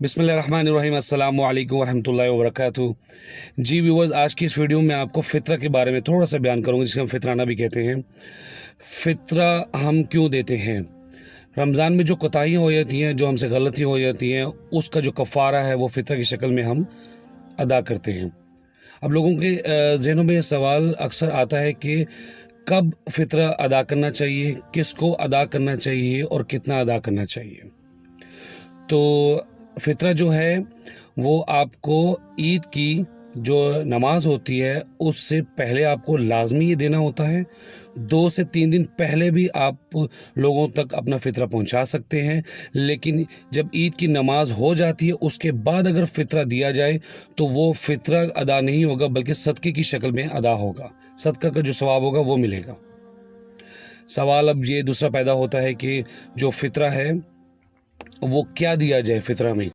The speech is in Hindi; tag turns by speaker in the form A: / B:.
A: बिस्मिल्लाहिर्रहमानिर्रहीम अस्सलामु अलैकुम वरहमतुल्लाहि वबरकातुहू। जी व्यूवर्स, आज की इस वीडियो में आपको फ़ितरा के बारे में थोड़ा सा बयान करूँगा, जिसे हम फ़ितराना भी कहते हैं। फ़ितरा हम क्यों देते हैं? रमज़ान में जो कोताहियाँ हो जाती हैं, जो हमसे गलतियाँ हो जाती हैं, उसका जो कफ़ारा है वो फ़ितरा की शक्ल में हम अदा करते हैं। अब लोगों के ज़हनों में ये सवाल अक्सर आता है कि कब फ़ितरा अदा करना चाहिए, किसको अदा करना चाहिए और कितना अदा करना चाहिए। तो फ़ितरा जो है वो आपको ईद की जो नमाज होती है उससे पहले आपको लाजमी ये देना होता है। 2 से 3 दिन पहले भी आप लोगों तक अपना फ़ितरा पहुंचा सकते हैं, लेकिन जब ईद की नमाज हो जाती है उसके बाद अगर फ़ितरा दिया जाए तो वो फ़ितरा अदा नहीं होगा, बल्कि सदक़े की शक्ल में अदा होगा। सदका का जो सवाब होगा वो मिलेगा। सवाल अब ये दूसरा पैदा होता है कि जो फ़ितरा है वो क्या दिया जाए फ़ितरा में।